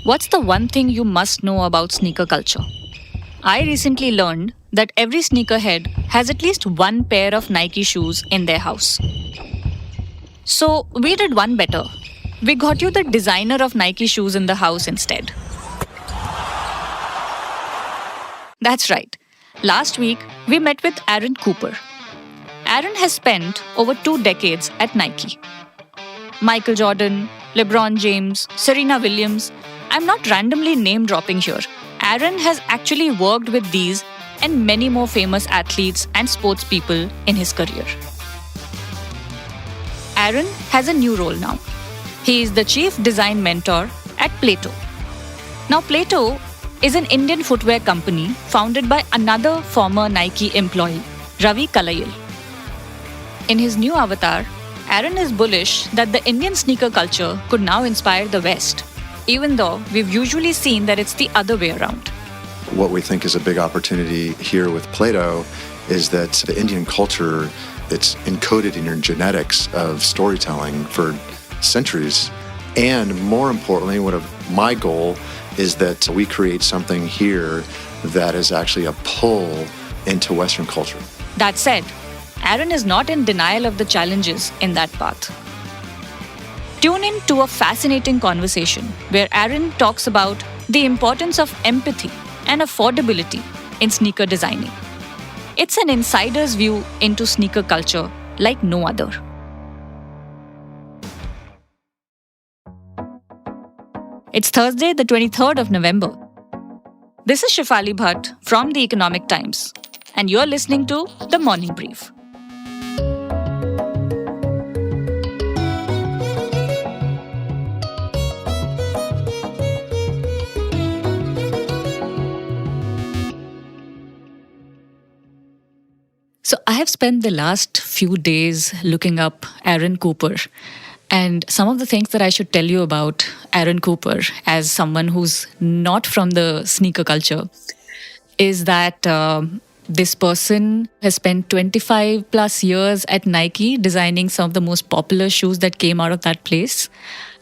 What's the one thing you must know about sneaker culture? I recently learned that every sneakerhead has at least one pair of Nike shoes in their house. So we did one better. We got you the designer of Nike shoes in the house instead. That's right. Last week, we met with Aaron Cooper. Aaron has spent over 2 decades at Nike. Michael Jordan, LeBron James, Serena Williams. I'm not randomly name dropping here. Aaron has actually worked with these and many more famous athletes and sports people in his career. Aaron has a new role now. He is the chief design mentor at Plaeto. Now, Plaeto is an Indian footwear company founded by another former Nike employee, Ravi Kalayil. In his new avatar, Aaron is bullish that the Indian sneaker culture could now inspire the West, even though we've usually seen that it's the other way around. What we think is a big opportunity here with Plato is that the Indian culture, it's encoded in your genetics of storytelling for centuries. And more importantly, my goal is that we create something here that is actually a pull into Western culture. That said, Aaron is not in denial of the challenges in that path. Tune in to a fascinating conversation where Aaron talks about the importance of empathy and affordability in sneaker designing. It's an insider's view into sneaker culture like no other. It's Thursday, the 23rd of November. This is Shefali Bhatt from The Economic Times, and you're listening to The Morning Brief. So I have spent the last few days looking up Aaron Cooper. And some of the things that I should tell you about Aaron Cooper as someone who's not from the sneaker culture is that this person has spent 25 plus years at Nike designing some of the most popular shoes that came out of that place.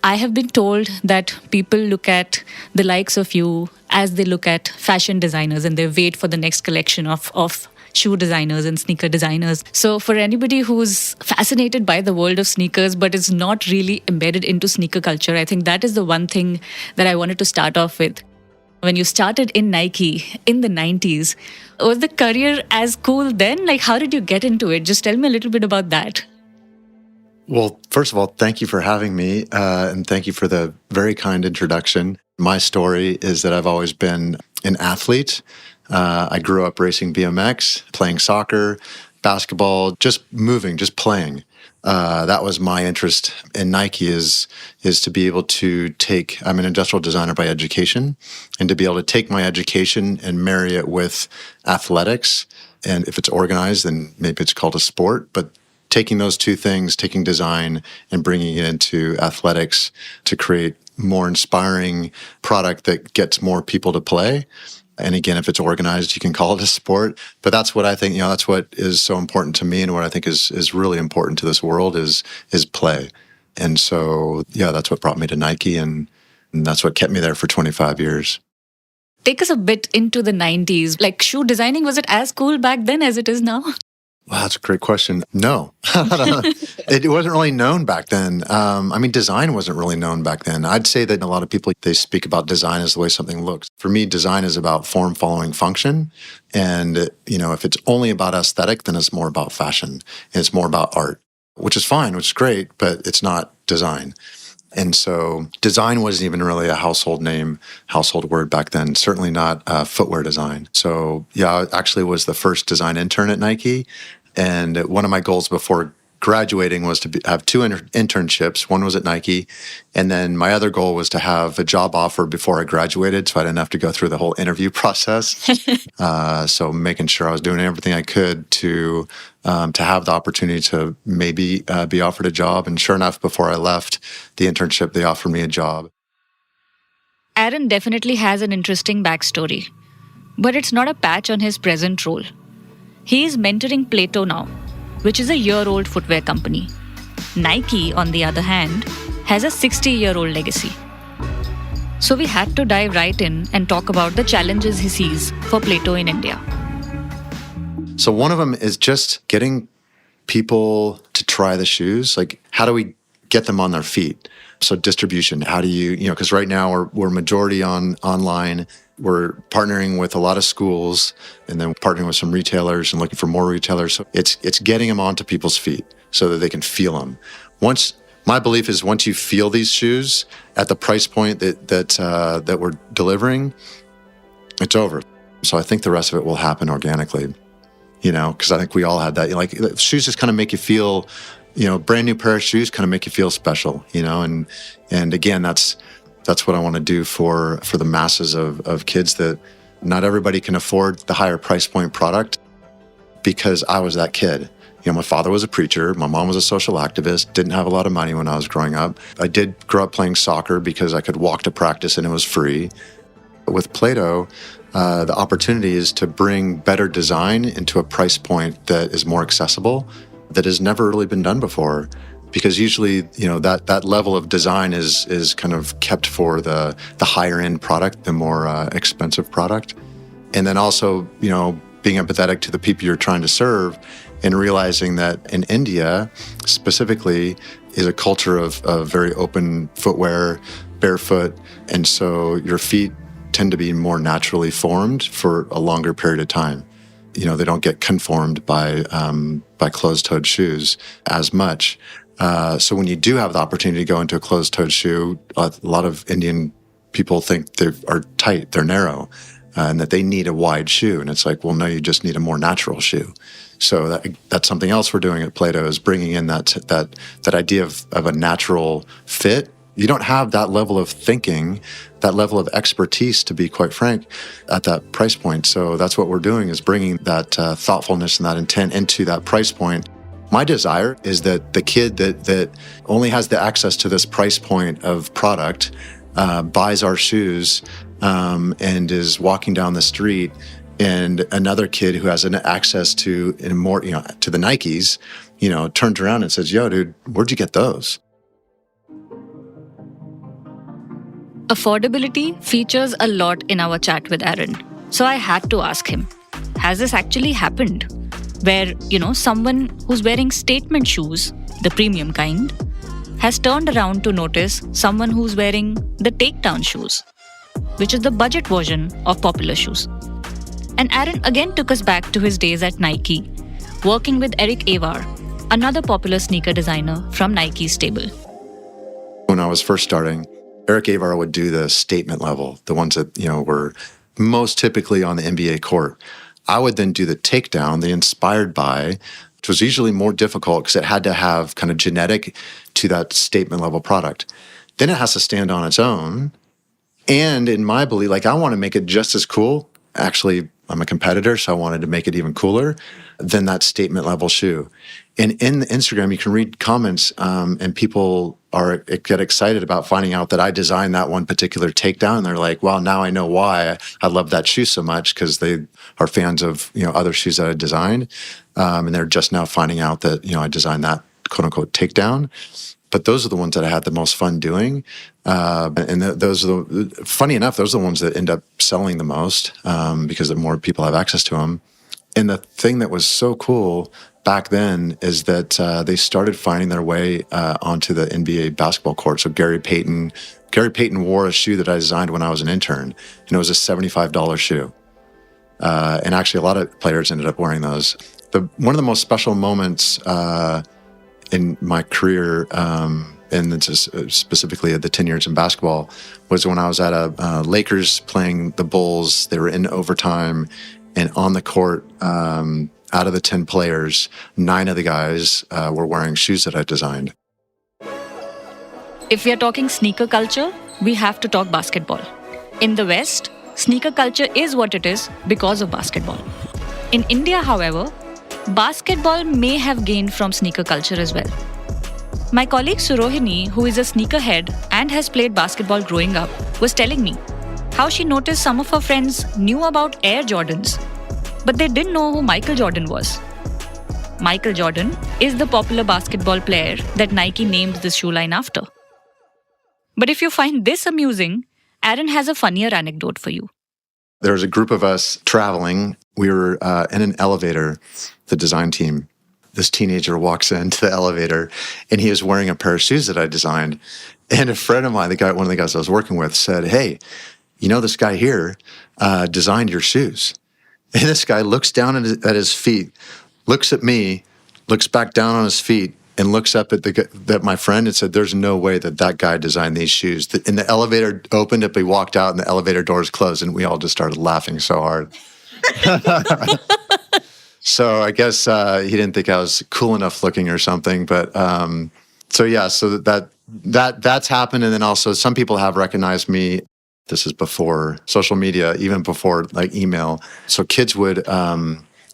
I have been told that people look at the likes of you as they look at fashion designers and they wait for the next collection of shoe designers and sneaker designers. So for anybody who's fascinated by the world of sneakers but is not really embedded into sneaker culture, I think that is the one thing that I wanted to start off with. When you started in Nike in the 90s, was the career as cool then? Like, how did you get into it? Just tell me a little bit about that. Well, first of all, thank you for having me, and thank you for the very kind introduction. My story is that I've always been an athlete. I grew up racing BMX, playing soccer, basketball, just moving, just playing. That was my interest in Nike is to be able to take, I'm an industrial designer by education, and to be able to take my education and marry it with athletics. And if it's organized, then maybe it's called a sport, but taking those two things, taking design and bringing it into athletics to create more inspiring product that gets more people to play. And again, if it's organized, you can call it a sport. But that's what I think, that's what is so important to me and what I think is really important to this world is play. And so, that's what brought me to Nike and that's what kept me there for 25 years. Take us a bit into the 90s. Like shoe designing, was it as cool back then as it is now? Wow, that's a great question. No, it wasn't really known back then. Design wasn't really known back then. I'd say that a lot of people, they speak about design as the way something looks. For me, design is about form following function. And, if it's only about aesthetic, then it's more about fashion. And it's more about art, which is fine, which is great, but it's not design. And so design wasn't even really a household word back then, certainly not footwear design. So I actually was the first design intern at Nike. And one of my goals before graduating was to have 2 internships. One was at Nike. And then my other goal was to have a job offer before I graduated so I didn't have to go through the whole interview process. So making sure I was doing everything I could to have the opportunity to maybe be offered a job. And sure enough, before I left the internship, they offered me a job. Aaron definitely has an interesting backstory, but it's not a patch on his present role. He is mentoring Plaeto now, which is a year-old footwear company. Nike, on the other hand, has a 60-year-old legacy. So we had to dive right in and talk about the challenges he sees for Plaeto in India. So one of them is just getting people to try the shoes. Like, how do we get them on their feet? So distribution, how do you, because right now we're majority online. We're partnering with a lot of schools and then partnering with some retailers and looking for more retailers. So it's getting them onto people's feet so that they can feel them. My belief is once you feel these shoes at the price point that we're delivering, it's over. So I think the rest of it will happen organically, because I think we all had that. Like, shoes just kind of make you feel, brand new pair of shoes kind of make you feel special, and again, that's what I want to do for the masses of kids, that not everybody can afford the higher price point product, because I was that kid. My father was a preacher. My mom was a social activist, didn't have a lot of money when I was growing up. I did grow up playing soccer because I could walk to practice and it was free. With Plaeto, the opportunity is to bring better design into a price point that is more accessible, that has never really been done before. Because usually, that level of design is kind of kept for the higher end product, the more expensive product. And then also, being empathetic to the people you're trying to serve, and realizing that in India specifically is a culture of very open footwear, barefoot. And so your feet tend to be more naturally formed for a longer period of time. They don't get conformed by closed-toed shoes as much. So when you do have the opportunity to go into a closed-toed shoe, a lot of Indian people think they are tight, they're narrow, and that they need a wide shoe. And it's like, well, no, you just need a more natural shoe. So that's something else we're doing at Plaeto, is bringing in that idea of a natural fit. You don't have that level of thinking, that level of expertise, to be quite frank, at that price point. So that's what we're doing, is bringing that thoughtfulness and that intent into that price point. My desire is that the kid that only has the access to this price point of product buys our shoes and is walking down the street, and another kid who has an access to more, to the Nikes, turns around and says, "Yo, dude, where'd you get those?" Affordability features a lot in our chat with Aaron. So I had to ask him, has this actually happened? Where, someone who's wearing statement shoes, the premium kind, has turned around to notice someone who's wearing the takedown shoes, which is the budget version of popular shoes. And Aaron again took us back to his days at Nike, working with Eric Avar, another popular sneaker designer from Nike's stable. When I was first starting, Eric Avar would do the statement level, the ones that, were most typically on the NBA court. I would then do the takedown, the inspired by, which was usually more difficult because it had to have kind of genetic to that statement level product. Then it has to stand on its own. And in my belief, I want to make it just as cool. Actually, I'm a competitor, so I wanted to make it even cooler than that statement level shoe. And in Instagram, you can read comments, and people get excited about finding out that I designed that one particular takedown. And they're like, "Well, now I know why I love that shoe so much," because they are fans of other shoes that I designed, and they're just now finding out that I designed that quote unquote takedown. But those are the ones that I had the most fun doing, and those are funny enough, those are the ones that end up selling the most because the more people have access to them. And the thing that was so cool back then is that they started finding their way onto the NBA basketball court. So Gary Payton wore a shoe that I designed when I was an intern, and it was a $75 shoe. And actually, a lot of players ended up wearing those. One of the most special moments in my career, and specifically the 10 years in basketball, was when I was at a Lakers playing the Bulls. They were in overtime, and on the court, out of the 10 players, 9 of the guys were wearing shoes that I designed. If we are talking sneaker culture, we have to talk basketball. In the West, sneaker culture is what it is because of basketball. In India, however, basketball may have gained from sneaker culture as well. My colleague Surohini, who is a sneakerhead and has played basketball growing up, was telling me how she noticed some of her friends knew about Air Jordans, but they didn't know who Michael Jordan was. Michael Jordan is the popular basketball player that Nike named this shoe line after. But if you find this amusing, Aaron has a funnier anecdote for you. There was a group of us traveling. We were in an elevator, the design team. This teenager walks into the elevator, and he was wearing a pair of shoes that I designed. And a friend of mine, one of the guys I was working with, said, "Hey, you know this guy here designed your shoes." And this guy looks down at his feet, looks at me, looks back down on his feet, and looks up at my friend and said, "There's no way that guy designed these shoes." And the elevator opened up, we walked out, and the elevator doors closed, and we all just started laughing so hard. So I guess he didn't think I was cool enough looking or something. But so that's happened. And then also some people have recognized me. This is before social media, even before like email. So kids would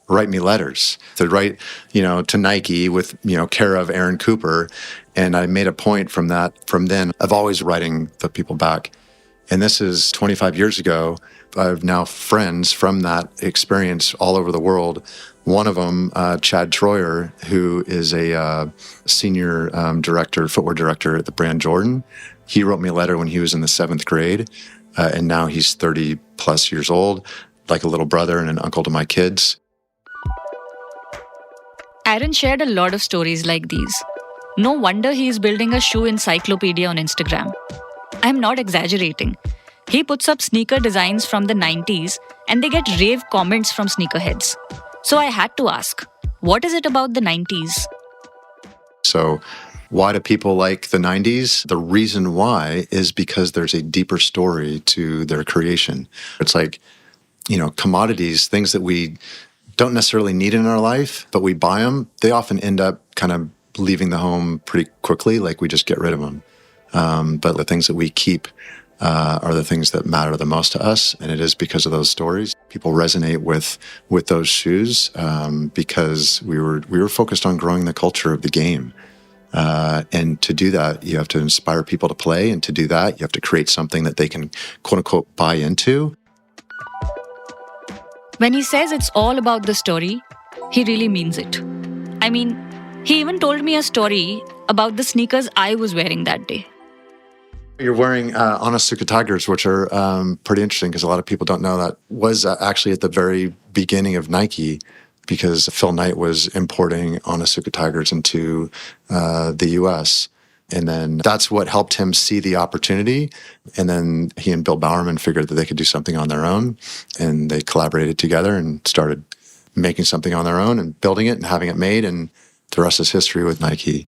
write me letters. They'd write, to Nike with, care of Aaron Cooper. And I made a point from then of always writing the people back. And this is 25 years ago. I have now friends from that experience all over the world. One of them, Chad Troyer, who is a senior footwear director at the brand Jordan. He wrote me a letter when he was in the 7th grade. And now he's 30 plus years old, like a little brother and an uncle to my kids. Aaron shared a lot of stories like these. No wonder he is building a shoe encyclopedia on Instagram. I'm not exaggerating. He puts up sneaker designs from the 90s and they get rave comments from sneakerheads. So I had to ask, what is it about the 90s? So why do people like the 90s? The reason why is because there's a deeper story to their creation. It's like, commodities, things that we don't necessarily need in our life, but we buy them. They often end up kind of leaving the home pretty quickly, like we just get rid of them. But the things that we keep are the things that matter the most to us, and it is because of those stories. People resonate with those shoes because we were focused on growing the culture of the game. And to do that, you have to inspire people to play. And to do that, you have to create something that they can, quote unquote, buy into. When he says it's all about the story, he really means it. I mean, he even told me a story about the sneakers I was wearing that day. You're wearing Onitsuka Tigers, which are pretty interesting because a lot of people don't know that was actually at the very beginning of Nike, because Phil Knight was importing Onitsuka Tigers into the U.S. And then that's what helped him see the opportunity. And then he and Bill Bowerman figured that they could do something on their own. And they collaborated together and started making something on their own and building it and having it made. And the rest is history with Nike.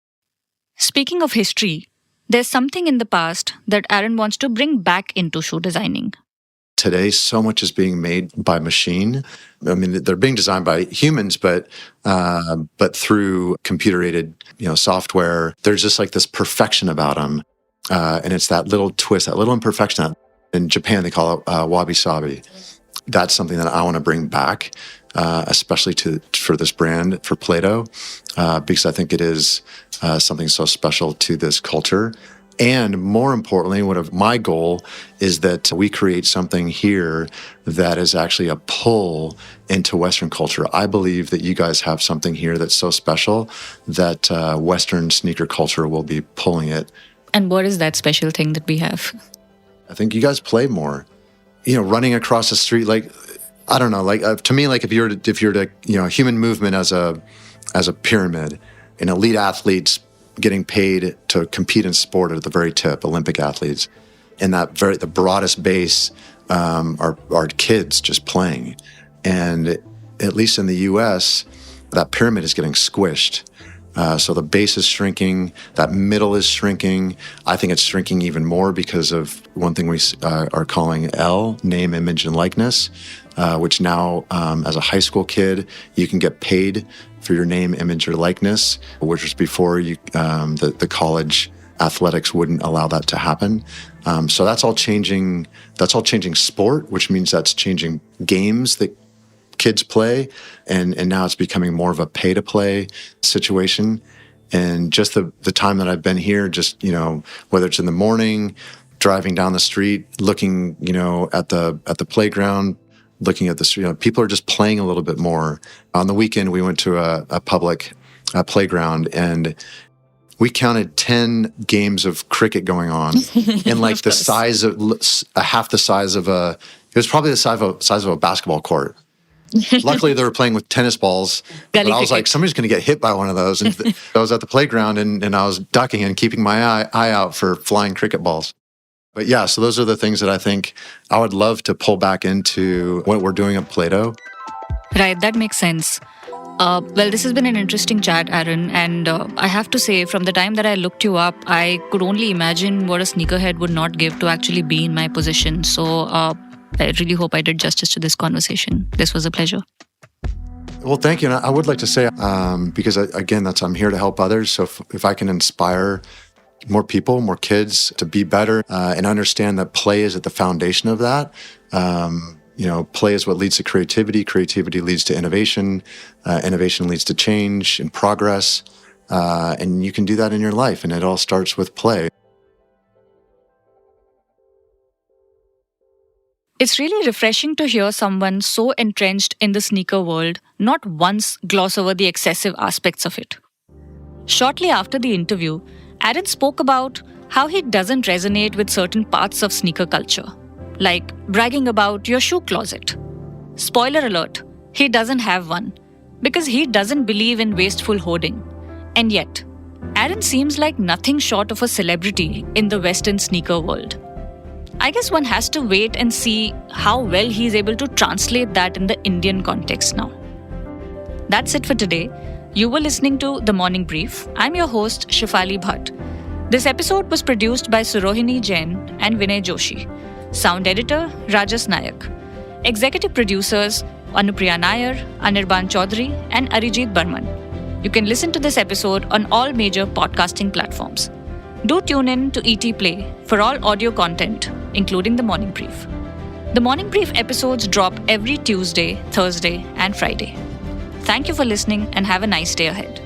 Speaking of history, there's something in the past that Aaron wants to bring back into shoe designing. Today, so much is being made by machine. I mean, they're being designed by humans, but through computer-aided, software. There's just like this perfection about them, and it's that little twist, that little imperfection. In Japan, they call it wabi-sabi. That's something that I want to bring back, especially for this brand, for Plaeto, because I think it is something so special to this culture. And more importantly, one of my goal is that we create something here that is actually a pull into Western culture. I believe that you guys have something here that's so special that Western sneaker culture will be pulling it. And what is that special thing that we have? I think you guys play more. Running across the street, like, I don't know, like to me, like if you're to human movement as a pyramid, and elite athletes getting paid to compete in sport at the very tip, Olympic athletes, and the broadest base are kids just playing. And at least in the U.S., that pyramid is getting squished. So the base is shrinking, that middle is shrinking. I think it's shrinking even more because of one thing we are calling L, name, image, and likeness, which now, as a high school kid, you can get paid for your name, image, or likeness, which was before the college athletics wouldn't allow that to happen. So that's all changing. That's all changing sport, which means that's changing games that kids play, and now it's becoming more of a pay-to-play situation. And just the time that I've been here, just whether it's in the morning, driving down the street, looking at the playground, looking at the street, people are just playing a little bit more. On the weekend, we went to a public playground, and we counted 10 games of cricket going on in like the size of half the size of it was probably the size of a basketball court. Luckily, they were playing with tennis balls. But I was like, somebody's going to get hit by one of those. And I was at the playground and I was ducking and keeping my eye out for flying cricket balls. But yeah, so those are the things that I think I would love to pull back into what we're doing at Plaeto. Right, that makes sense. Well, this has been an interesting chat, Aaron. And I have to say, from the time that I looked you up, I could only imagine what a sneakerhead would not give to actually be in my position. So I really hope I did justice to this conversation. This was a pleasure. Well, thank you. And I would like to say, because again, I'm here to help others. So if I can inspire more people, more kids to be better and understand that play is at the foundation of that. Play is what leads to creativity. Creativity leads to innovation. Innovation leads to change and progress. And you can do that in your life. And it all starts with play. It's really refreshing to hear someone so entrenched in the sneaker world not once gloss over the excessive aspects of it. Shortly after the interview, Aaron spoke about how he doesn't resonate with certain parts of sneaker culture, like bragging about your shoe closet. Spoiler alert, he doesn't have one, because he doesn't believe in wasteful hoarding. And yet, Aaron seems like nothing short of a celebrity in the Western sneaker world. I guess one has to wait and see how well he's able to translate that in the Indian context now. That's it for today. You were listening to The Morning Brief. I'm your host, Shifali Bhatt. This episode was produced by Surohini Jain and Vinay Joshi. Sound editor, Rajas Nayak. Executive producers, Anupriya Nair, Anirban Chaudhary, and Arijit Burman. You can listen to this episode on all major podcasting platforms. Do tune in to ET Play for all audio content, including The Morning Brief. The Morning Brief episodes drop every Tuesday, Thursday, and Friday. Thank you for listening and have a nice day ahead.